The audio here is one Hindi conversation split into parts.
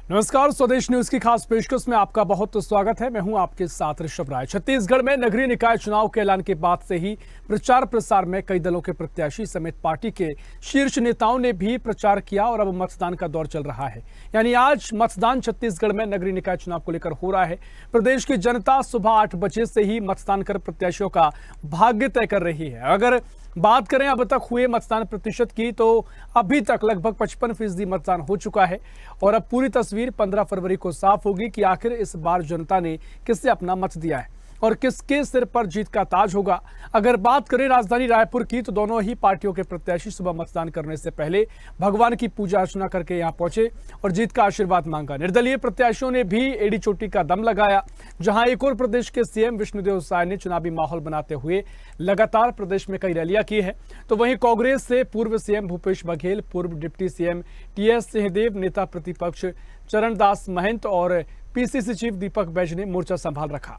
नमस्कार, स्वदेश न्यूज की खास पेशकश में आपका बहुत स्वागत है। मैं हूं आपके साथ ऋषभ राय। छत्तीसगढ़ में नगरीय निकाय चुनाव के ऐलान के बाद से ही प्रचार प्रसार में कई दलों के प्रत्याशी समेत पार्टी के शीर्ष नेताओं ने भी प्रचार किया और अब मतदान का दौर चल रहा है। यानी आज मतदान छत्तीसगढ़ में नगरीय निकाय चुनाव को लेकर हो रहा है। प्रदेश की जनता सुबह 8 बजे से ही मतदान कर प्रत्याशियों का भाग्य तय कर रही है। अगर बात करें अब तक हुए मतदान प्रतिशत की, तो अभी तक लगभग 55% मतदान हो चुका है और अब पूरी तस्वीर 15 फरवरी को साफ होगी कि आखिर इस बार जनता ने किससे अपना मत दिया है और किसके सिर पर जीत का ताज होगा। अगर बात करें राजधानी रायपुर की, तो दोनों ही पार्टियों के प्रत्याशी सुबह मतदान करने से पहले भगवान की पूजा अर्चना करके यहां पहुंचे और जीत का आशीर्वाद मांगा। निर्दलीय प्रत्याशियों ने भी एड़ी चोटी का दम लगाया। जहां एक और प्रदेश के सीएम विष्णुदेव साय ने चुनावी माहौल बनाते हुए लगातार प्रदेश में कई रैलियां की है, तो वहीं कांग्रेस से पूर्व सीएम भूपेश बघेल, पूर्व डिप्टी सीएम टीएस सिंहदेव, नेता प्रतिपक्ष चरणदास महंत और पीसीसी चीफ दीपक बैज ने मोर्चा संभाल रखा।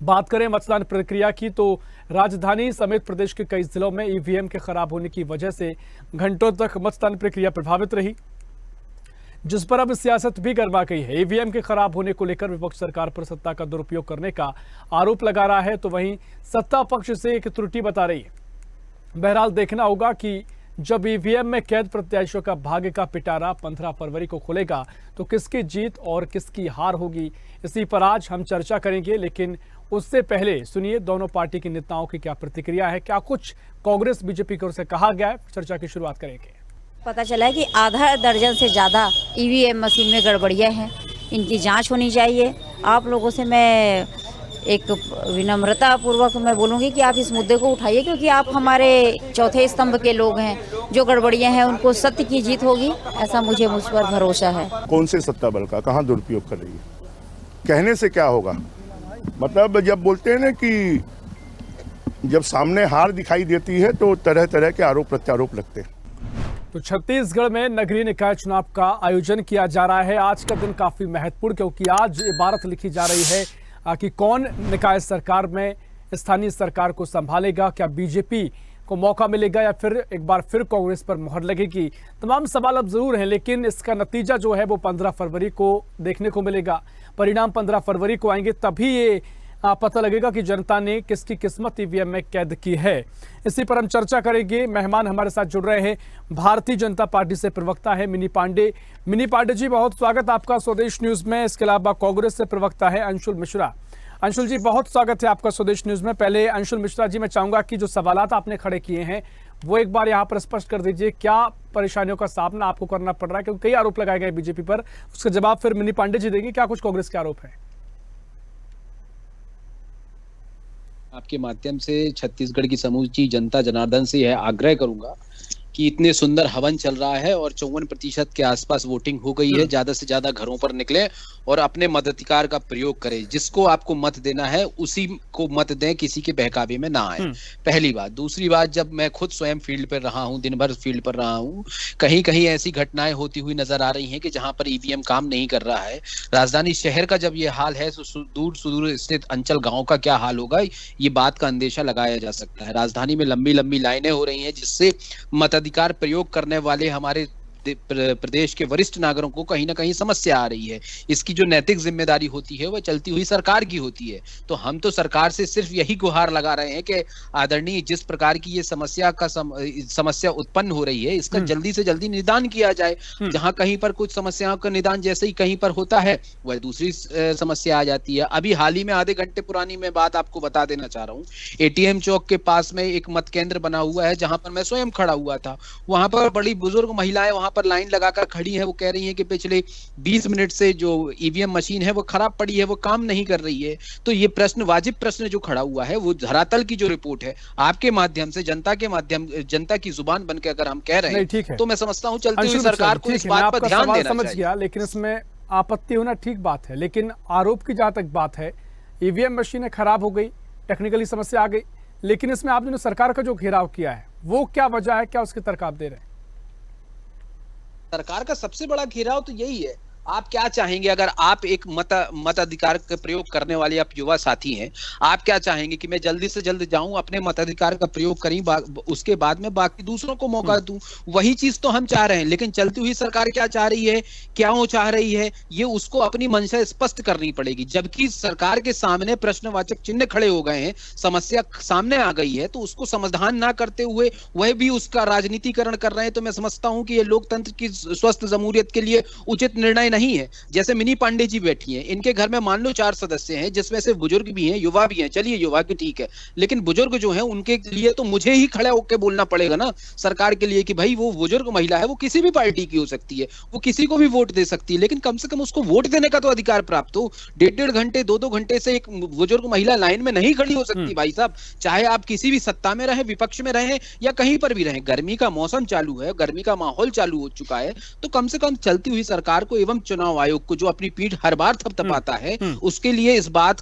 बात करें मतदान प्रक्रिया की, तो राजधानी समेत प्रदेश के कई जिलों में ईवीएम के खराब होने की वजह से घंटों तक मतदान प्रक्रिया प्रभावित रही, जिस पर अब सियासत भी गरमा गई है। ईवीएम के खराब होने को लेकर विपक्ष सरकार पर सत्ता का दुरुपयोग करने का आरोप लगा रहा है, तो वहीं सत्ता पक्ष से एक त्रुटि बता रही है। बहरहाल देखना होगा कि जब ईवीएम में कैद प्रत्याशियों का भाग्य का पिटारा 15 फरवरी को खुलेगा, तो किसकी जीत और किसकी हार होगी, इसी पर आज हम चर्चा करेंगे। लेकिन उससे पहले सुनिए दोनों पार्टी के नेताओं की क्या प्रतिक्रिया है, क्या कुछ कांग्रेस बीजेपी की ओर से कहा गया है। चर्चा की शुरुआत करेंगे। पता चला है कि आधा दर्जन से ज़्यादा ईवीएम मशीन में गड़बड़ियाँ हैं, इनकी जांच होनी चाहिए। आप लोगों से मैं एक विनम्रता पूर्वक मैं बोलूँगी कि आप इस मुद्दे को उठाइए, क्योंकि आप हमारे चौथे स्तंभ के लोग हैं। जो गड़बड़ियाँ हैं उनको सत्य की जीत होगी, ऐसा मुझ पर भरोसा है। कौन से सत्ता बल का कहाँ दुरुपयोग कर रही है, कहने से क्या होगा। मतलब जब बोलते हैं ना कि जब सामने हार दिखाई देती है तो तरह तरह के आरोप प्रत्यारोप लगते हैं। तो छत्तीसगढ़ में नगरीय निकाय चुनाव का आयोजन किया जा रहा है। आज का दिन काफी महत्वपूर्ण, क्योंकि आज इबारत लिखी जा रही है कि कौन निकाय सरकार में स्थानीय सरकार को संभालेगा। क्या बीजेपी को मौका मिलेगा या फिर एक बार फिर कांग्रेस पर मोहर लगेगी। तमाम सवाल अब जरूर हैं, लेकिन इसका नतीजा जो है वो 15 फरवरी को देखने को मिलेगा। परिणाम 15 फरवरी को आएंगे, तभी ये पता लगेगा कि जनता ने किसकी किस्मत ईवीएम में कैद की है। इसी पर हम चर्चा करेंगे। मेहमान हमारे साथ जुड़ रहे हैं, भारतीय जनता पार्टी से प्रवक्ता है मिनी पांडे। मिनी पांडे जी, बहुत स्वागत आपका स्वदेश न्यूज में। इसके अलावा कांग्रेस से प्रवक्ता है अंशुल मिश्रा। अंशुल जी, बहुत स्वागत है आपका स्वदेश न्यूज में। पहले अंशुल मिश्रा जी, मैं चाहूंगा कि जो सवालात आपने खड़े किए हैं वो एक बार यहाँ पर स्पष्ट कर दीजिए। क्या परेशानियों का सामना आपको करना पड़ रहा है, क्योंकि कई आरोप लगाए गए बीजेपी पर, उसका जवाब फिर मिनी पांडे जी देंगे। क्या कुछ कांग्रेस के आरोप है? आपके माध्यम से छत्तीसगढ़ की समूची जनता जनार्दन से यह आग्रह करूंगा कि इतने सुंदर हवन चल रहा है और 54% के आसपास वोटिंग हो गई है। ज्यादा से ज्यादा घरों पर निकले और अपने मताधिकार का प्रयोग करें। जिसको आपको मत देना है उसी को मत दें, किसी के बहकावे में ना आए। पहली बात। दूसरी बात, जब मैं खुद स्वयं फील्ड पर रहा हूं, दिन भर फील्ड पर रहा हूं, कहीं कहीं ऐसी घटनाएं होती हुई नजर आ रही हैं कि जहां पर ईवीएम काम नहीं कर रहा है। राजधानी शहर का जब ये हाल है, तो दूर सुदूर स्थित अंचल गाँव का क्या हाल होगा, ये बात का अंदेशा लगाया जा सकता है। राजधानी में लंबी लंबी लाइनें हो रही हैं, जिससे मताधिकार प्रयोग करने वाले हमारे प्रदेश के वरिष्ठ नागरिकों को कहीं ना कहीं समस्या आ रही है। इसकी जो नैतिक जिम्मेदारी होती है वह चलती हुई सरकार की होती है। तो हम तो सरकार से सिर्फ यही गुहार लगा रहे हैं कि आदरणीय, जिस प्रकार की ये समस्या उत्पन्न हो रही है, इसका जल्दी से जल्दी निदान किया जाए। जहां कहीं पर कुछ समस्याओं का निदान जैसे ही कहीं पर होता है, वह दूसरी समस्या आ जाती है। अभी हाल ही में आधे घंटे पुरानी मैं बात आपको बता देना चाह रहा हूँ। एटीएम चौक के पास में एक मत केंद्र बना हुआ है, जहां पर मैं स्वयं खड़ा हुआ था। वहां पर बड़ी बुजुर्ग महिलाएं वहां पर लाइन लगाकर खड़ी है। वो कह रही है कि पिछले 20 मिनट से जो ईवीएम मशीन है वो खराब पड़ी है, वो काम नहीं कर रही है। तो ये प्रश्न, वाजिब प्रश्न जो खड़ा हुआ है, वो धरातल की जो रिपोर्ट है, आपके माध्यम से जनता की जुबान बनकर अगर हम कह रहे हैं, तो मैं समझता हूं चलती हुई सरकार को इस बात पर ध्यान देना समझ गया। लेकिन इसमें आपत्ति होना ठीक बात है, लेकिन आरोप की जहां तक बात है, ईवीएम मशीनें खराब हो गई, टेक्निकली समस्या आ गई, लेकिन इसमें आपने सरकार का जो घेराव किया है वो क्या वजह है, क्या उसके तर्क आप दे रहे हैं? सरकार का सबसे बड़ा घेराव तो यही है। आप क्या चाहेंगे अगर आप एक मताधिकार का प्रयोग करने वाले आप युवा साथी हैं, आप क्या चाहेंगे कि मैं जल्दी से जल्द जाऊं अपने मताधिकार का प्रयोग करी, उसके बाद में बाकी दूसरों को मौका दूं? वही चीज तो हम चाह रहे हैं, लेकिन चलती हुई सरकार क्या चाह रही है, क्या वो चाह रही है, ये उसको अपनी मंशा स्पष्ट करनी पड़ेगी। जबकि सरकार के सामने प्रश्नवाचक चिन्ह खड़े हो गए हैं, समस्या सामने आ गई है, तो उसको समाधान ना करते हुए वह भी उसका राजनीतिकरण कर रहे हैं, तो मैं समझता हूं कि ये लोकतंत्र की स्वस्थ जमहूरियत के लिए उचित निर्णय नहीं है। जैसे मिनी पांडे जी बैठी हैं, इनके घर में मान लो 4 सदस्य हैं, जिसमें से बुजुर्ग भी हैं, युवा भी हैं। चलिए युवा की ठीक है, लेकिन बुजुर्ग जो है उनके लिए तो मुझे ही खड़ा होकर बोलना पड़ेगा ना सरकार के लिए कि भाई वो बुजुर्ग महिला है, वो किसी भी पार्टी की हो सकती है, वो किसी को भी वोट दे सकती है, लेकिन कम से कम उसको वोट देने का तो अधिकार प्राप्त हो। 1.5 घंटे 2-2 घंटे से एक बुजुर्ग महिला लाइन में नहीं खड़ी हो सकती भाई साहब, चाहे आप किसी भी सत्ता में रहे, विपक्ष में रहे या कहीं पर भी रहे। गर्मी का मौसम चालू है, गर्मी का माहौल चालू हो चुका है, तो कम से कम चलती हुई सरकार को एवं चुनाव आयोग को, जो अपनी पीठ हर बार थपथपाता है, उसके लिए इस बात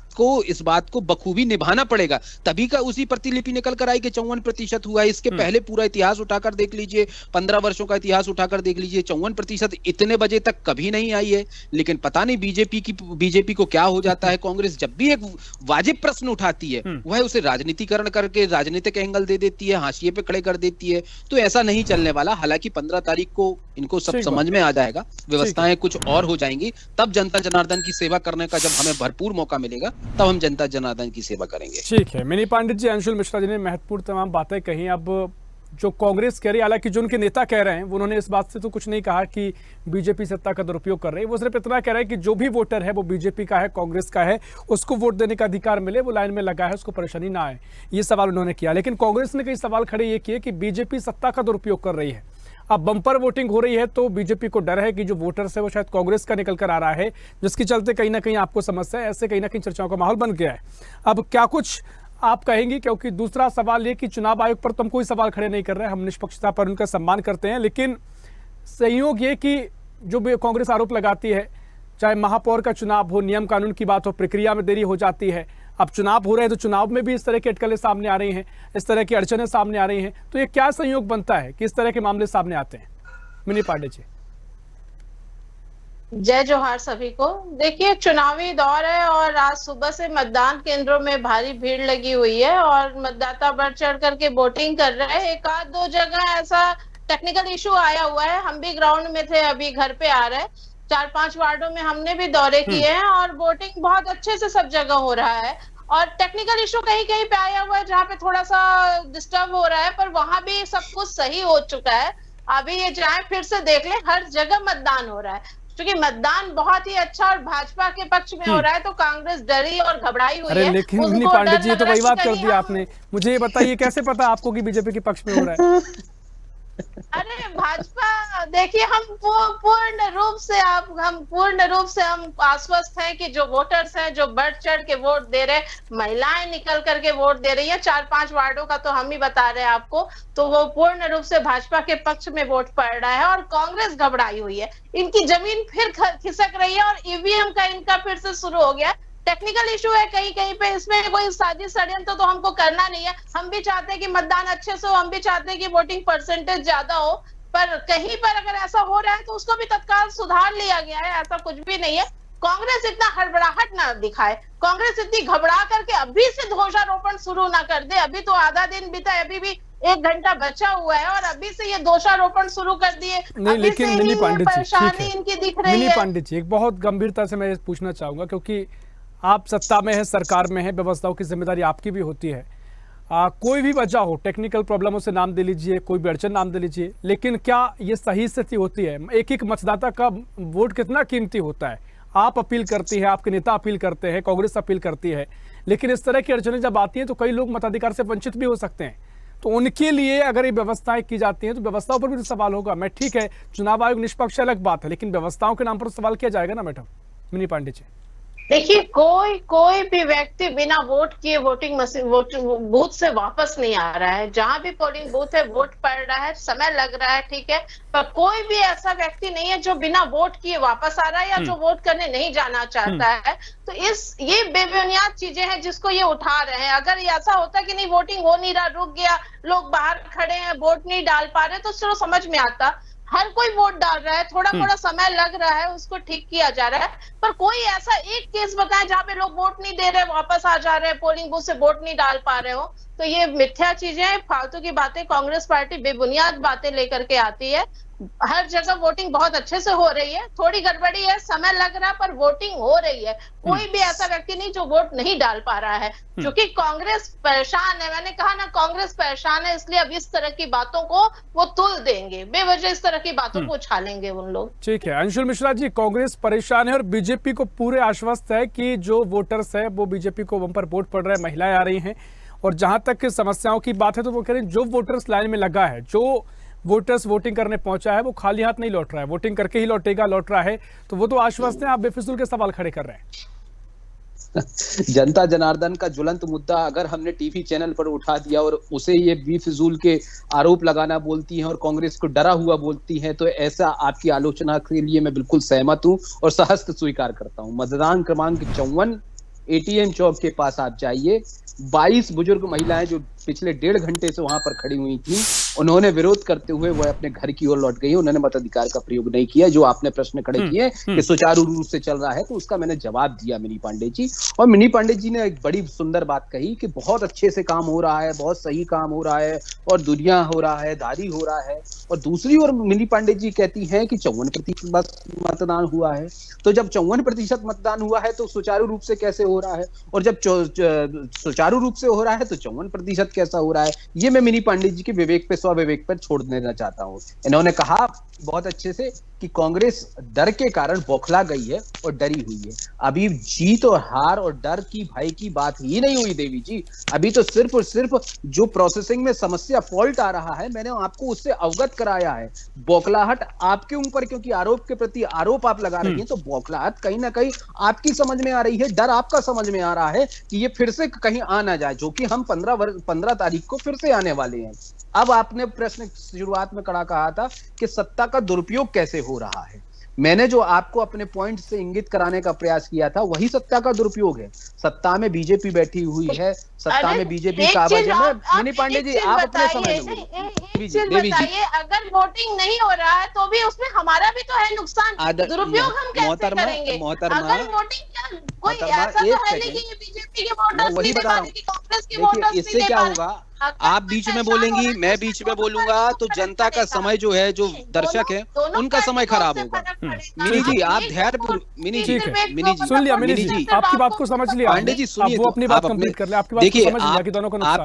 को बखूबी निभाना पड़ेगा। तभी का उसी प्रतिलिपि निकल कर आई कि 54% हुआ है। इसके पहले पूरा इतिहास उठाकर देख लीजिए, 15 वर्षों का इतिहास उठाकर देख लीजिए, 54% इतने बजे तक कभी नहीं आई है। लेकिन पता नहीं बीजेपी को क्या हो जाता है, कांग्रेस जब भी एक वाजिब प्रश्न उठाती है वह उसे राजनीतिकरण करके राजनीतिक एंगल दे देती है, हाशिए पे खड़े कर देती है। तो ऐसा नहीं चलने वाला। हालांकि 15 तारीख को इनको सब समझ में आ जाएगा, व्यवस्थाएं कुछ और हो जाएंगी, तब जनता जनार्दन की सेवा करने का जब हमें भरपूर मौका मिलेगा तब हम जनता जनार्दन की सेवा करेंगे। ठीक है, मिनी पंडित जी, अंशुल मिश्रा जी ने महत्वपूर्ण तमाम बातें कही। अब जो कांग्रेस कह रही है, हालांकि जो उनके नेता कह रहे हैं उन्होंने इस बात से तो कुछ नहीं कहा कि बीजेपी सत्ता का दुरुपयोग कर रही है। वो सिर्फ इतना कह रहे हैं कि जो भी वोटर है वो बीजेपी का है, कांग्रेस का है, उसको वोट देने का अधिकार मिले, वो लाइन में लगा है, उसको परेशानी ना आए। ये सवाल उन्होंने किया। लेकिन कांग्रेस ने कई सवाल खड़े ये किए कि बीजेपी सत्ता का दुरुपयोग कर रही है। अब बम्पर वोटिंग हो रही है तो बीजेपी को डर है कि जो वोटर्स है वो शायद कांग्रेस का निकल कर आ रहा है, जिसके चलते कहीं ना कहीं आपको समस्या है। ऐसे कहीं ना कहीं चर्चाओं का माहौल बन गया है। अब क्या कुछ आप कहेंगी? क्योंकि दूसरा सवाल ये कि चुनाव आयोग पर तो हम कोई सवाल खड़े नहीं कर रहे हैं, हम निष्पक्षता पर उनका सम्मान करते हैं, लेकिन संयोग ये कि जो भी कांग्रेस आरोप लगाती है, चाहे महापौर का चुनाव हो, नियम कानून की बात हो, प्रक्रिया में देरी हो जाती है। अब चुनाव हो रहे हैं तो चुनाव में भी इस तरह की अटकलें सामने आ रही हैं, इस तरह की अड़चनें सामने आ रही हैं। तो ये क्या संयोग बनता है कि इस तरह के मामले सामने आते हैं? मिनी पांडे जी। जय जोहार सभी को। देखिए, चुनावी दौर है और आज सुबह से मतदान केंद्रों में भारी भीड़ लगी हुई है और मतदाता बढ़ चढ़ करके वोटिंग कर रहे हैं। एक आध दो जगह ऐसा टेक्निकल इशू आया हुआ है, हम भी ग्राउंड में थे, अभी घर पे आ रहे हैं। 4-5 वार्डों में हमने भी दौरे किए हैं और वोटिंग बहुत अच्छे से सब जगह हो रहा है। और टेक्निकल इशू कहीं कहीं पे आया हुआ है जहाँ पे थोड़ा सा डिस्टर्ब हो रहा है, पर वहां भी सब कुछ सही हो चुका है। अभी ये जाए फिर से देख लें, हर जगह मतदान हो रहा है। क्योंकि मतदान बहुत ही अच्छा और भाजपा के पक्ष में हो रहा है, तो कांग्रेस डरी और घबराई हुई है। लेकिन मिनी पांडे जी, तो वही बात कर दी आपने। मुझे ये बताइए, कैसे पता आपको कि बीजेपी के पक्ष में हो रहा है? अरे भाजपा, देखिए, हम पूर्ण रूप से हम आश्वस्त हैं कि जो वोटर्स हैं, जो बढ़ चढ़ के वोट दे रहे, महिलाएं निकल करके वोट दे रही हैं, 4-5 वार्डों का तो हम ही बता रहे हैं आपको, तो वो पूर्ण रूप से भाजपा के पक्ष में वोट पड़ रहा है। और कांग्रेस घबराई हुई है, इनकी जमीन फिर खिसक रही है और ईवीएम का इनका फिर से शुरू हो गया। टेक्निकल इशू है कहीं कहीं पे, इसमें कोई साजिश षड्यंत्र तो हमको करना नहीं है। हम भी चाहते हैं कि मतदान अच्छे से हो, हम भी चाहते हैं कि वोटिंग परसेंटेज ज्यादा हो, पर कहीं पर अगर ऐसा हो रहा है तो उसको भी तत्काल सुधार लिया गया है, ऐसा कुछ भी नहीं है। कांग्रेस इतना हड़बड़ाहट ना दिखाए, कांग्रेस इतनी घबरा करके अभी से दोषारोपण शुरू ना कर दे। अभी तो आधा दिन बीता है, अभी भी 1 घंटा बचा हुआ है और अभी से ये दोषारोपण शुरू कर दिए। नहीं, लेकिन मिनी पांडित जी, परेशानी इनकी दिख रही है। मिनी पांडित जी, एक बहुत गंभीरता से मैं पूछना चाहूंगा, क्योंकि आप सत्ता में है, सरकार में है, व्यवस्थाओं की जिम्मेदारी आपकी भी होती है। कोई भी वजह हो, टेक्निकल प्रॉब्लमों से नाम दे लीजिए, कोई भी अड़चन नाम दे लीजिए, लेकिन क्या ये सही स्थिति होती है? एक एक मतदाता का वोट कितना कीमती होता है? आप अपील करती है, आपके नेता अपील करते हैं, कांग्रेस अपील करती है, लेकिन इस तरह की अड़चनें जब आती हैं तो कई लोग मताधिकार से वंचित भी हो सकते हैं। तो उनके लिए अगर ये व्यवस्थाएं की जाती हैं तो व्यवस्थाओं पर भी तो सवाल होगा। मैं ठीक है, चुनाव आयोग निष्पक्ष अलग बात है, लेकिन व्यवस्थाओं के नाम पर सवाल किया जाएगा ना मैडम। मिनी पांडे जी, देखिए, कोई भी व्यक्ति बिना वोट किए वोटिंग मशीन बूथ से वापस नहीं आ रहा है। जहां भी पोलिंग बूथ है, वोट पड़ रहा है, समय लग रहा है, ठीक है, पर कोई भी ऐसा व्यक्ति नहीं है जो बिना वोट किए वापस आ रहा है या जो वोट करने नहीं जाना चाहता है। तो ये बेबुनियाद चीजें हैं जिसको ये उठा रहे हैं। अगर ऐसा होता कि नहीं, वोटिंग हो नहीं रहा, रुक गया, लोग बाहर खड़े हैं, वोट नहीं डाल पा रहे, तो चलो समझ में आता। हर कोई वोट डाल रहा है, थोड़ा थोड़ा समय लग रहा है, उसको ठीक किया जा रहा है, पर कोई ऐसा एक केस बताएं जहां पे लोग वोट नहीं दे रहे, वापस आ जा रहे हैं, पोलिंग बूथ से वोट नहीं डाल पा रहे हो। तो ये मिथ्या चीजें, फालतू की बातें कांग्रेस पार्टी बेबुनियाद बातें लेकर के आती है। हर जगह वोटिंग बहुत अच्छे से हो रही है, थोड़ी गड़बड़ी है, समय लग रहा है, पर वोटिंग हो रही है। कोई भी ऐसा व्यक्ति नहीं जो वोट नहीं डाल पा रहा है, क्योंकि कांग्रेस परेशान है। मैंने कहा ना, कांग्रेस परेशान है, इसलिए अब इस तरह की बातों को वो तुल देंगे, बेवजह इस तरह की बातों को उछालेंगे उन लोग। ठीक है अंशुल मिश्रा जी, कांग्रेस परेशान है और बीजेपी को पूरे आश्वस्त है कि जो वोटर्स है वो बीजेपी को बम पर वोट पड़ रहा है, महिलाएं आ रही हैं। और जहां तक समस्याओं की बात है तो वो कह रहे हैं जो वोटर्स लाइन में लगा है, जो वोटर्स वोटिंग करने पहुंचा है, वो खाली हाथ नहीं लौट रहा है, वोटिंग करके ही लौटेगा, लौट रहा है। तो वो तो आश्वस्त है, आप बेफिजूल के सवाल खड़े कर रहे हैं। जनता जनार्दन का ज्वलंत मुद्दा अगर हमने टीवी चैनल पर उठा दिया और उसे ये बेफिजूल के आरोप लगाना बोलती हैं और कांग्रेस को डरा हुआ बोलती हैं, तो ऐसा आपकी आलोचना के लिए मैं बिल्कुल सहमत हूं और सहर्ष स्वीकार करता हूं। मतदान क्रमांक 54 एटीएम चौक के पास आप जाइए, 22 बुजुर्ग महिलाएं जो पिछले 1.5 घंटे से वहां पर खड़ी हुई थी, उन्होंने विरोध करते हुए वो अपने घर की ओर लौट गई। उन्होंने मताधिकार का प्रयोग नहीं किया। जो आपने प्रश्न खड़े किए कि सुचारू रूप से चल रहा है, तो उसका मैंने जवाब दिया मिनी पांडे जी। और मिनी पांडे जी ने एक बड़ी सुंदर बात कही कि बहुत अच्छे से काम हो रहा है, बहुत सही काम हो रहा है और दुनिया हो रहा है, दारी हो रहा है। और दूसरी ओर मिनी पांडे जी कहती हैं कि 54% मतदान हुआ है। तो जब 54% मतदान हुआ है तो सुचारू रूप से कैसे हो रहा है, और जब सुचारू रूप से हो रहा है तो 54% कैसा हो रहा है? ये मैं मिनी पांडे जी के विवेक पे, स्वविवेक पर छोड़ देना चाहता हूं। इन्होंने कहा बहुत अच्छे से कि कांग्रेस डर के कारण बौखला गई है और डरी हुई है। अभी जीत और हार और डर की भय की बात ही नहीं हुई देवी जी। अभी तो सिर्फ और सिर्फ जो प्रोसेसिंग में समस्या, फॉल्ट आ रहा है, मैंने आपको उससे अवगत कराया है। बौखलाहट आपके ऊपर, क्योंकि आरोप के प्रति आरोप आप लगा रही हैं, तो बौखलाहट कहीं ना कहीं आपकी समझ में आ रही है, डर आपका समझ में आ रहा है कि ये फिर से कहीं आ ना जाए, जो कि हम 15 तारीख को फिर से आने वाले हैं। अब आपने प्रश्न शुरुआत में खड़ा कहा था कि सत्ता का दुरुपयोग कैसे हो रहा है। मैंने जो आपको अपने पॉइंट से इंगित कराने का प्रयास किया था, वही सत्ता का दुरुपयोग है। सत्ता में बीजेपी बैठी हुई है, सत्ता में बीजेपी काबिज है। मिनी पांडे जी, आप अपने समय में बताइए, अगर वोटिंग नहीं हो रहा है तो भी उसमें हमारा भी तो है नुकसान, दुरुपयोग हम कैसे करेंगे? अगर वोटिंग, कोई ऐसा तो है नहीं कि बीजेपी के वोटर्स नहीं दे पाते, कांग्रेस के वोटर्स नहीं दे इससे क्या होगा? आप बीच में बोलेंगी, मैं बीच में बोलूंगा, तो जनता का समय जो है, जो दर्शक है, उनका समय खराब होगा। मिनी जी, आप धैर्य, मिनी जी सुन लिया, मिनी जी आपकी बात को समझ लिया। पांडे जी सुनिए, वो अपनी बात कंप्लीट कर ले। आपकी बात को समझ लिया कि दोनों का नुकसान।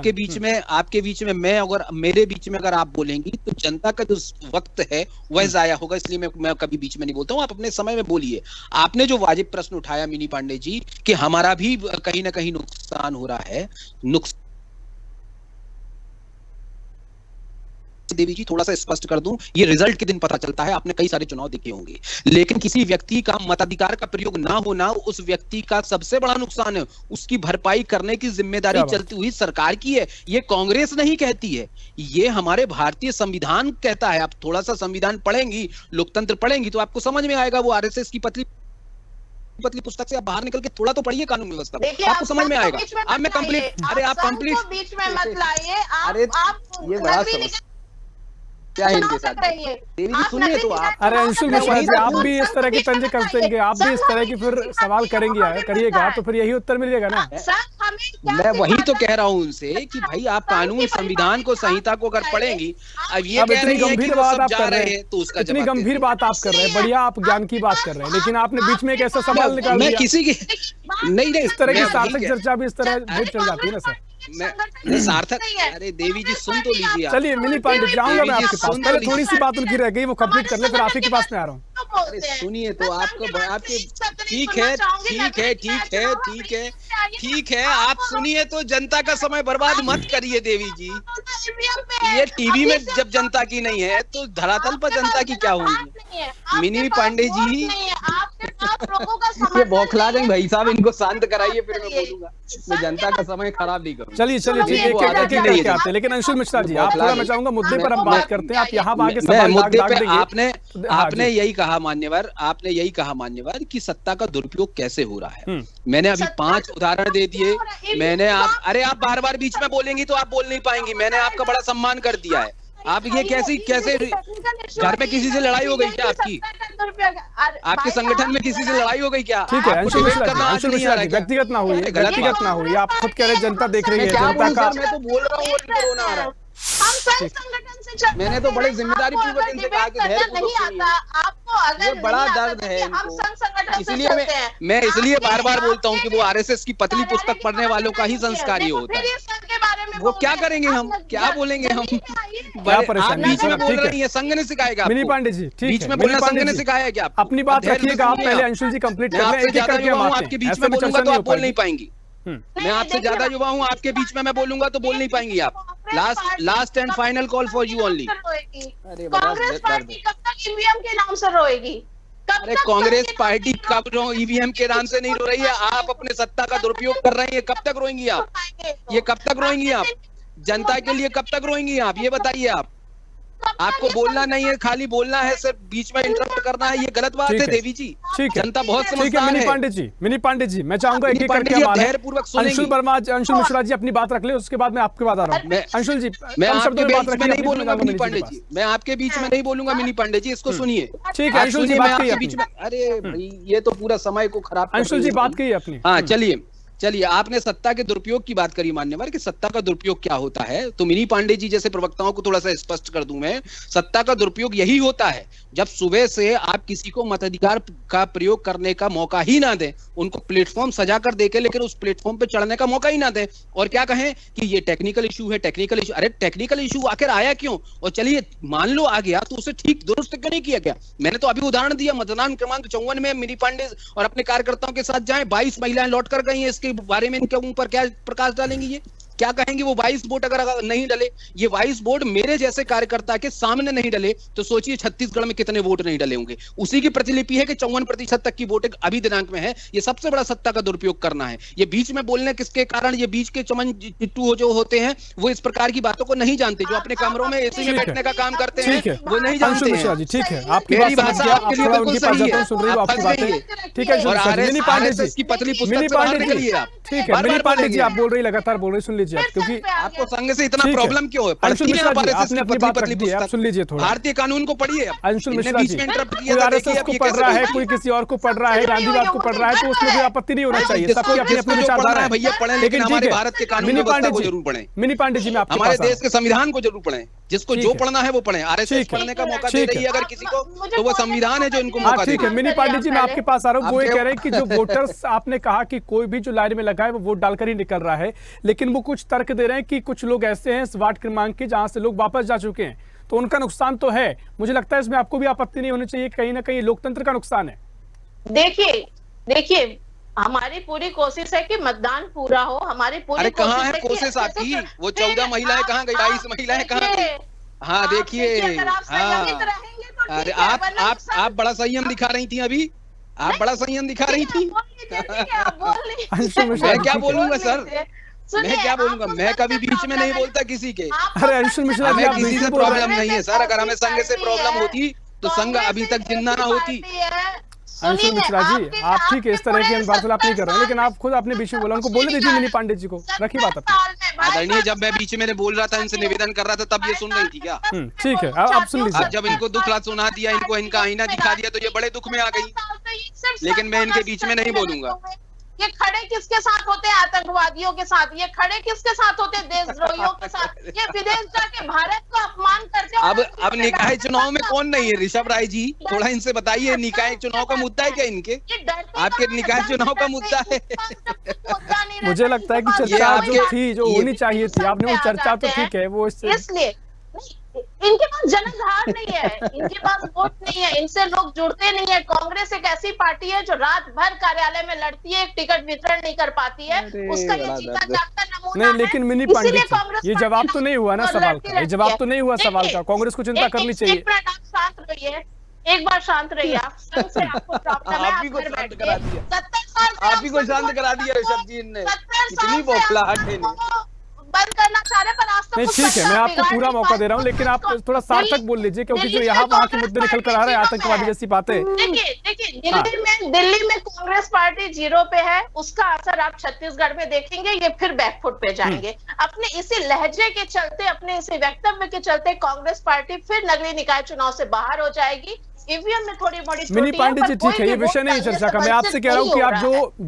आपके बीच में मैं, अगर मेरे बीच में अगर आप बोलेंगी तो जनता का जो वक्त है वह जाया होगा, इसलिए मैं कभी बीच में नहीं बोलता हूँ। आप अपने समय में बोलिए। आपने जो वाजिब प्रश्न उठाया मिनी पांडे जी कि हमारा भी कहीं ना कहीं नुकसान हो रहा है, देवी जी थोड़ा सा स्पष्ट कर दूं, ये रिजल्ट के दिन पता चलता है। आपने कई सारे चुनाव देखे होंगे, लेकिन किसी व्यक्ति का मताधिकार का प्रयोग ना होना उस व्यक्ति का सबसे बड़ा नुकसान है। उसकी भरपाई करने की जिम्मेदारी चलती हुई सरकार की है। ये कांग्रेस नहीं कहती है, ये हमारे भारतीय संविधान कहता है। आप थोड़ा सा संविधान पढ़ेंगी, लोकतंत्र पढ़ेंगी, तो आपको समझ में आएगा। वो आरएसएस की पतली पुस्तक से आप बाहर निकल के थोड़ा तो पढ़िए कानून व्यवस्था, आपको समझ में आएगा। अब मैं कंप्लीट, अरे आप कंप्लीट बीच में मत लाइए। अरे ये बड़ा समस्या क्या है इनके साथ? देवी जी सुनिए तो आप। अरे अंशुल मिश्रा जी, आप भी इस तरह की तंज कसेंगे, आप भी इस तरह की फिर सवाल करेंगे, करिएगा तो फिर यही उत्तर मिलेगा ना। मैं वही तो कह रहा हूँ उनसे कि भाई आप कानून, संविधान को, संहिता को अगर पढ़ेंगी। अब ये इतनी गंभीर बात आप कर रहे हैं, तो उसका इतनी गंभीर बात आप कर रहे हैं, बढ़िया आप ज्ञान की बात कर रहे हैं, लेकिन आपने बीच में एक ऐसा सवाल निकाल दिया। मैं किसी की नहीं, इस तरह की सार्थक चर्चा भी इस तरह चल जाती है ना सर। मैं सार्थक, अरे देवी जी सुन तो लीजिए। चलिए मिनी पांडे, जाऊंगा मैं आपके पास, पहले थोड़ी सी बात उनकी रह गई, वो कंप्लीट कर ले, फिर आप ही के पास में आ रहा हूँ। अरे सुनिए तो आपको, आपके ठीक है, ठीक है, ठीक है, ठीक है, ठीक है, आप सुनिए तो। जनता का समय बर्बाद मत करिए देवी जी। ये टीवी में जब जनता की नहीं है तो धरातल पर जनता की क्या होगी? मिनी पांडे जी ये बौखला गई भाई साहब, इनको शांत कराइए, फिर मैं बोलूंगा। मैं जनता का समय खराब नहीं करूंगा। चलिए ठीक है, एक करके आते हैं। लेकिन अंशुल मिश्रा जी, आप थोड़ा, मैं चाहूंगा मुद्दे पर हम बात करते हैं। आप यहाँ आगे सवाल मुद्दे पे देंगे। आपने यही कहा मान्यवर, आपने यही कहा मान्यवर कि सत्ता का दुरुपयोग कैसे हो रहा है। मैंने अभी 5 उदाहरण दे दिए। मैंने अरे आप बार बार बीच में बोलेंगी तो आप बोल नहीं पाएंगी। मैंने आपका बड़ा सम्मान कर दिया है। आप ये कैसे घर पे किसी से लड़ाई हो गई क्या आपकी? आपके संगठन में किसी से लड़ाई हो गई क्या? ठीक है आपको अंशुल डिबेट मिश्रा करना जी, आज अंशुल नहीं आ मिश्रा रहा जी, क्या? व्यक्तिगत ना हुई, अरे गलत व्यक्तिगत बात ना हुई, आप खुद कह रहे हैं जनता देख रही मैं है, क्या जनता बोलूं का सर, मैं तो बोल रहा हूँ और कोरोना आ रहा है। हम संघ संगठन से चलते मैंने तो बड़े हैं। जिम्मेदारी आपको पूर्वक अगर इनसे डिबेट कहा कि करना धैर्य नहीं पूर्वक आता, आपको अगर ये बड़ा नहीं आता, दर्द है देखिए, हम इनको। संघ संगठन से इसलिए चलते हैं। मैं इसलिए आपके- बार बार बोलता हूँ कि वो आपके आरएसएस की पतली पुस्तक पढ़ने वालों का ही संस्कार ये देखो, होता फिर है। ये संघ के बारे में वो बोल क्या रहे हैं। करेंगे हम? आप क्या बोलेंगे हम? क्या आप परेशानी बीच है? में बोल ठीक है। रही है, संघ ने सिखाएगा मिनी आपको? पांडे जी, ठीक बीच है, में मिनी बोलना पांडे संघ ने जी, सिखाया क्या आपको? अपनी बात धैर्य से रखिएगा आप, सुनिए पहले आप। अंशुल जी कंप्लीट मैं कर रहे हैं, आपसे एक एक ज्यादा करके युवा हम हूँ, आते आपके हैं, बीच ऐसे में में बोलूंगा चर्चा तो नहीं आप हो बोल नहीं पाएगी। पाएंगी। मैं आपसे ज्यादा युवा हूँ, आपके बीच में मैं बोलूंगा तो बोल नहीं पाएंगी आप। Last and final call for you only. अरे बड़ा कांग्रेस दर्द पार्टी कब तक ईवीएम के नाम से रोएगी? कब अरे तक कांग्रेस संघ पार्टी के कब ईवीएम के नाम से नहीं रो रही है, आप अपने सत्ता का दुरुपयोग कर रहे हैं। कब तक रोएंगी आप? ये कब तक रोएंगी आप? जनता के लिए कब तक रोएंगी आप? ये बताइए आप। आपको बोलना नहीं है, खाली बोलना है, सिर्फ बीच में इंटरप्ट करना है, ये गलत बात ठीक है है। देवी जी। ठीक है, जनता बहुत ठीक है समझदार मिनी है। पांडे जी, मिनी पांडे जी, मैं चाहूंगा एक मिनी एक पांडे करके जी, हम आ रहे हैं। धैर्यपूर्वक सुनेंगी। अंशुल वर्मा, अंशुल मिश्रा जी अपनी बात रख ले, उसके बाद मैं आपकी बात आ रहा हूँ। मैं- अंशुल जी मैं कम आपके शब्दों में बात बीच में रखिए, नहीं अपनी बोलूंगा जाऊंगा मिनी मिनी पांडे के जी, पास। मैं आपके बीच में नहीं बोलूंगा मिनी पांडे जी, इसको सुनिए। ठीक है आप अंशुल जी, सुनिए, मैं बात कही आपके बीच अपनी। में, अरे भाई ये तो पूरा समय को खराब कर अंशुल रही जी है। बात कही अपनी। हाँ चलिए आपने सत्ता के दुरुपयोग की बात करी मान्यवर, कि सत्ता का दुरुपयोग क्या होता है, तो मिनी पांडे जी जैसे प्रवक्ताओं को थोड़ा सा स्पष्ट कर दूं मैं। सत्ता का दुरुपयोग यही होता है जब सुबह से आप किसी को मताधिकार का प्रयोग करने का मौका ही ना दें, उनको प्लेटफॉर्म सजा कर देके लेकिन उस प्लेटफॉर्म पे चढ़ने का मौका ही ना दें, और क्या कहें कि ये टेक्निकल इशू है, टेक्निकल इशू। अरे टेक्निकल इशू आखिर आया क्यों? और चलिए मान लो आ गया तो उसे ठीक दुरुस्त क्यों नहीं किया गया? मैंने तो अभी उदाहरण दिया, मतदान क्रमांक 54 में मिनी पांडे और अपने कार्यकर्ताओं के साथ जाएं, 22 महिलाएं लौट कर गई हैं। इसके बारे में इनके ऊपर क्या प्रकाश डालेंगी? ये क्या कहेंगे? वो 22 वोट अगर नहीं डले, ये 22 वोट मेरे जैसे कार्यकर्ता के सामने नहीं डले, तो सोचिए छत्तीसगढ़ में कितने वोट नहीं डले होंगे। उसी की प्रतिलिपि है कि 54% तक की वोट अभी दिनांक में है। ये सबसे बड़ा सत्ता का दुरुपयोग करना है। ये बीच में बोलने किसके कारण, ये बीच के चमन चिट्टू जो होते हैं वो इस प्रकार की बातों को नहीं जानते, जो अपने कमरों में एसी में ठीक है। बैठने का काम करते ठीक है हैं, वो नहीं अंशुल जानते मिश्रा हैं। जी, ठीक है आपकी मेरी बात समझ भाषा गया, आपके आप लिए थोड़ा बिल्कुल उनकी सही बात है। सुन रही हो, आप आपकी फंस गई बातें ठीक है। और मिनी पांडे जी, आरएसएस की पतली पुस्तक मिनी से बाहर पांडे निकलिए जी, आप। ठीक है बार-बार मिनी पांडे जी, बोलेंगे। आप बोल रही लगातार बोल रही, सुन लीजिए आप, क्योंकि आपको संघ से इतना ठीक है। प्रॉब्लम क्यों है? अंशुल पढ़ती मिश्रा हैं आप जी, आरएसएस आपने की अपनी पतली बात रख पतली दी है, आप पुस्तक। सुन लीजिए थोड़ा। भारतीय कानून को पढ़िए आप। अंशुल इनने मिश्रा बीच जी, में इंटरप्ट कोई किया था, आरएसएस देखिए को अब ये पढ़ कैसे रहा है, बोलते कोई किसी और को पढ़ रहा है, गांधीवाद को पढ़ रहा है, तो उसमें कोई आपत्ति नहीं होना चाहिए, सबकी अपनी अपनी जिसको जो विचारधारा पढ़ना है है भैया पढ़ें, लेकिन ठीक हमारे है। भारत के कानून मिनी व्यवस्था पांडे को जी, जरूर पढ़ें। मिनी पांडे जी मैं आपके हमारे पास आ देश के संविधान को जरूर पढ़ें। जिसको ठीक जो है। पढ़ना है वो पढ़ें। आरएसएस ठीक है। पढ़ने का मौका दे ठीक रही है है। अगर किसी को, तो वो संविधान है जो इनको हाँ मौका ठीक है देगा। मिनी पांडे जी, मैं आपके पास आ रहा हूँ। वो ये आप कह रहे हैं कि जो वोटर्स आपने कहा कि कोई भी जो लाइन में लगा है वो वोट डालकर ही निकल रहा है, लेकिन वो कुछ तर्क दे रहे हैं कि कुछ लोग ऐसे हैं इस वार्ड क्रमांक के जहां से लोग वापस जा चुके हैं, तो उनका नुकसान तो है। मुझे लगता है इसमें आपको भी आपत्ति नहीं होनी चाहिए, कहीं ना कहीं लोकतंत्र का नुकसान है। देखिए हमारी पूरी कोशिश है कि मतदान पूरा हो। हमारी पूरी अरे कहाँ है कि कोशिश आपकी? फिर वो 14 महिलाएं कहाँ गई? 22 महिलाएं कहाँ गई? हाँ देखिए, अगर आप हाँ संयमित रहेंगे तो अरे ठीक है, वरना आप बड़ा संयम दिखा रही थी अभी, आप बड़ा संयम दिखा रही थी। अंशुल मिश्रा मैं जी, क्या ठीक है। बोलूंगा सर? मैं क्या बोलूंगा? मैं कभी बीच में नहीं बोलता किसी के। अरे अंशुल मिश्रा जी, हमें आप किसी बीच से में बोल रहे प्रॉब्लम हैं। नहीं है सर। अगर हमें संघ से प्रॉब्लम होती तो संघ अभी तक जिंदा ना होती। अंशुल मिश्रा जी, आप ठीक है इस तरह की हम वार्तालाप नहीं कर रहे हैं, लेकिन आप खुद अपने बीच में बोला, उनको बोलने दीजिए मिनी पांडे जी को, रखिए बात अपनी। आदरणीय, जब मैं बीच में बोल रहा था, इनसे निवेदन कर रहा था, तब ये सुन रही थी क्या? ठीक है आप सुन लीजिए। अब जब इनको दुख सुना दिया, इनको इनका आईना दिखा दिया, तो ये बड़े दुख में आ गई। लेकिन मैं इनके बीच में नहीं बोलूंगा। ये खड़े किसके साथ होते हैं? आतंकवादियों के साथ। ये खड़े किसके साथ होते हैं? देशद्रोहियों के साथ। ये विदेश जाके भारत को अपमान करते हैं। अब निकाय चुनाव में कौन नहीं है? ऋषभ राय जी, थोड़ा इनसे बताइए, निकाय चुनाव का मुद्दा है क्या इनके? आपके निकाय चुनाव का मुद्दा है? मुझे लगता है कि चर्चा जो थी, जो होनी चाहिए थी, आपने वो चर्चा तो ठीक है, वो इसलिए इनके पास जनाधार नहीं है, इनके पास वोट नहीं है, इनसे लोग जुड़ते नहीं है। कांग्रेस एक ऐसी पार्टी है जो रात भर कार्यालय में लड़ती है, एक टिकट वितरण नहीं कर पाती है। उसका ये जीता जागता नमूना नहीं, लेकिन मिनी पांडे जी, ये जवाब तो नहीं हुआ ना सवाल का, ये जवाब तो नहीं हुआ सवाल का। कांग्रेस को चिंता करनी चाहिए। आप शांत रहिए, एक बार शांत रहिए। आप संघ से आपको प्रॉब्लम है, आप भी को घर शांत बैठिए। करा दिया। 70 साल से आप ही को शांत करा दिया ऋषभ जी ने। 70 इतनी साल से बौखलाहट है आपको बंद करना इशारे पर आज तक नहीं कुछ ठीक है, मैं सरकार आपको बिगाड़ पूरा नहीं मौका पाई। दे रहा हूँ, लेकिन आप थोड़ा सार्थक बोल लीजिए, क्योंकि जो यहाँ वहाँ के मुद्दे निकल कर आ रहे हैं, आतंकवादी जैसी बातें। देखिए दिल्ली में कांग्रेस पार्टी 0 पे है, उसका असर आप छत्तीसगढ़ में देखेंगे, ये फिर बैकफुट पे जाएंगे। अपने इसी लहजे के चलते, अपने इसी वक्तव्य के चलते कांग्रेस पार्टी फिर नगरीय निकाय चुनाव से बाहर हो जाएगी। ईवीएम में थोड़ी मोड़ी मिनी पांडे जी ठीक है, ये विषय नहीं है चर्चा का। मैं आपसे कह रहा हूँ कि आप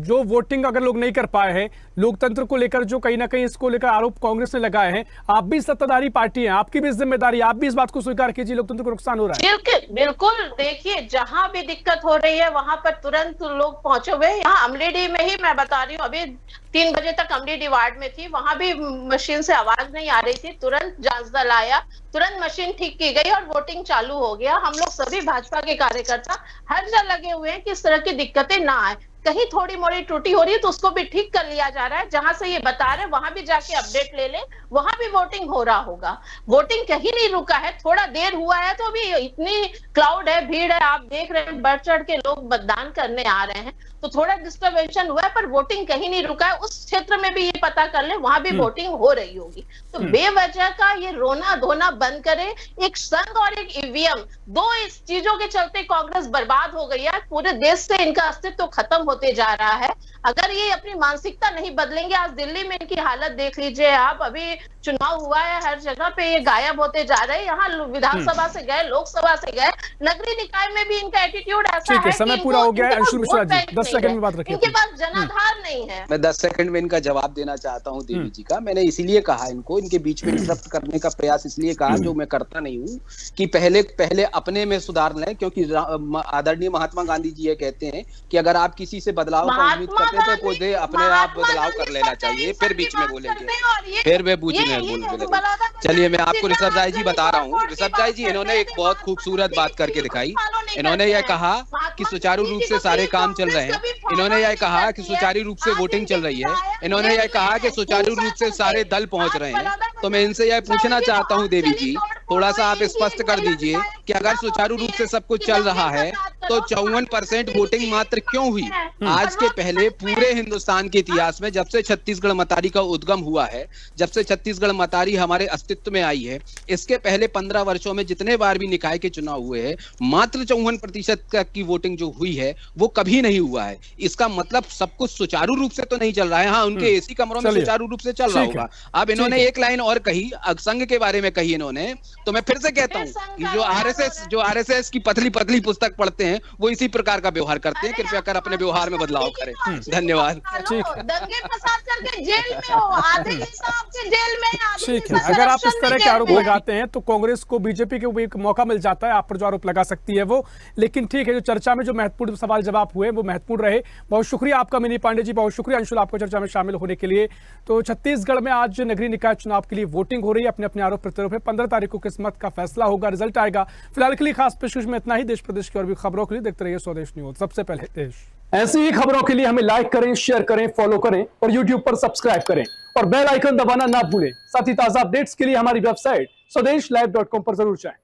जो वोटिंग अगर लोग नहीं कर पाए हैं, लोकतंत्र को लेकर जो कहीं ना कहीं इसको लेकर आरोप कांग्रेस ने लगाए हैं, आप भी सत्ताधारी पार्टी हैं, आपकी भी जिम्मेदारी, आप भी इस बात को स्वीकार कीजिए, लोकतंत्र को नुकसान हो रहा है। बिल्कुल देखिए, जहां भी दिक्कत हो रही है वहां पर तुरंत लोग पहुंचे हुए। यहाँ अमलेडी में ही मैं बता रही हूँ, अभी 3 बजे तक अमलेडी वार्ड में थी, वहां भी मशीन से आवाज नहीं आ रही थी, तुरंत जांच दल आया, तुरंत मशीन ठीक की गई और वोटिंग चालू हो गया। हम लोग सभी भाजपा के कार्यकर्ता हर जगह लगे हुए हैं कि इस तरह की दिक्कतें ना आए। कहीं थोड़ी मोड़ी त्रुटि हो रही है तो उसको भी ठीक कर लिया जा रहा है। जहां से ये बता रहे वहां भी जाके अपडेट ले ले, वहां भी वोटिंग हो रहा होगा। वोटिंग कहीं नहीं रुका है, थोड़ा देर हुआ है तो अभी इतनी क्राउड है, भीड़ है, आप देख रहे हैं बढ़ चढ़ के लोग मतदान करने आ रहे हैं, तो थोड़ा डिस्टर्बेंस हुआ है, पर वोटिंग कहीं नहीं रुका है। उस क्षेत्र में भी ये पता कर ले, वहां भी वोटिंग हो रही होगी। तो बेवजह का ये रोना धोना बंद करे। एक संघ और एक ईवीएम, दो इस चीजों के चलते कांग्रेस बर्बाद हो गई है, पूरे देश से इनका अस्तित्व तो खत्म होते जा रहा है। अगर ये अपनी मानसिकता नहीं बदलेंगे, आज दिल्ली में इनकी हालत देख लीजिए आप, अभी चुनाव हुआ है, हर जगह पे ये गायब होते जा रहे हैं। यहाँ विधानसभा से गए, लोकसभा से गए, नगरीय निकाय में भी इनका एटीट्यूड ऐसा है कि समय पूरा हो गया है। अंशुल मिश्रा जी 10 सेकंड में बात रखिए, इनके पास जनाधार नहीं है। मैं 10 सेकंड में इनका जवाब देना चाहता हूं देवी जी का। मैंने इसीलिए कहा इनको, इनके बीच में इंटरप्ट करने का प्रयास इसलिए कहा, जो मैं करता नहीं हूं, कि पहले अपने में सुधार लें, क्योंकि आदरणीय महात्मा गांधी जी ये कहते हैं कि अगर आप किसी से बदलाव का उम्मीद करते हैं तो खुद अपने आप बदलाव कर लेना चाहिए, फिर बीच में बोलेंगे, फिर वे बोलेंगे। चलिए मैं आपको ऋषभ राय जी बता रहा हूँ। ऋषभ राय जी इन्होंने एक बहुत खूबसूरत बात करके दिखाई। इन्होंने यह कहा कि सुचारू रूप से सारे काम चल रहे हैं, इन्होंने यह कहा कि सुचारू रूप से वोटिंग चल रही है, इन्होंने यह कहा कि सुचारू रूप से सारे दल पहुंच रहे हैं। तो मैं इनसे यह पूछना चाहता हूँ देवी जी, थोड़ा सा आप स्पष्ट कर दीजिए कि अगर सुचारू रूप से सब कुछ चल रहा है तो 54% वोटिंग मात्र क्यों हुई? आज के पहले पूरे हिंदुस्तान के इतिहास में, जब से छत्तीसगढ़ मतारी का उद्गम हुआ है, जब से छत्तीसगढ़ मतारी हमारे अस्तित्व में आई है, इसके पहले 15 वर्षों में जितने बार भी निकाय के चुनाव हुए हैं, मात्र 54% की वोटिंग जो हुई है वो कभी नहीं हुआ है। इसका मतलब सब कुछ सुचारू रूप से तो नहीं चल रहा है। हाँ, उनके एसी कमरों में सुचारू रूप से चल रहा होगा। अब इन्होंने एक लाइन और कही, संघ के बारे में कही इन्होंने, तो मैं फिर से कहता हूँ कि जो आरएसएस की पतली पतली पुस्तक पढ़ते हैं वो इसी प्रकार का व्यवहार करते हैं। कृपया कर अपने व्यवहार में बदलाव करें। धन्यवाद। दंगे फसाद करके जेल में हो, आधे हिसाब से जेल में, ठीक है। अगर आप इस तरह के आरोप लगाते हैं तो कांग्रेस को, बीजेपी को भी एक मौका मिल जाता है आप पर जो आरोप लगा सकती है वो। लेकिन ठीक है, जो चर्चा में जो महत्वपूर्ण सवाल जवाब हुए वो महत्वपूर्ण रहे। बहुत शुक्रिया आपका मिनी पांडे जी, बहुत शुक्रिया अंशुल आपको चर्चा में शामिल होने के लिए। तो छत्तीसगढ़ में आज नगरीय निकाय चुनाव के लिए वोटिंग हो रही है, अपने अपने आरोप प्रत्यारोप है। 15 तारीख को किस्मत का फैसला होगा, रिजल्ट आएगा। फिलहाल के लिए खास पेशकश में इतना ही। देश प्रदेश की और भी खबरों के लिए देखते रहिए स्वदेश न्यूज, सबसे पहले देश। ऐसी ही खबरों के लिए हमें लाइक करें, शेयर करें, फॉलो करें और यूट्यूब पर सब्सक्राइब करें और बेल आइकन दबाना ना भूलें। साथ ही ताजा अपडेट्स के लिए हमारी वेबसाइट स्वदेशलाइव.com पर जरूर जाएं।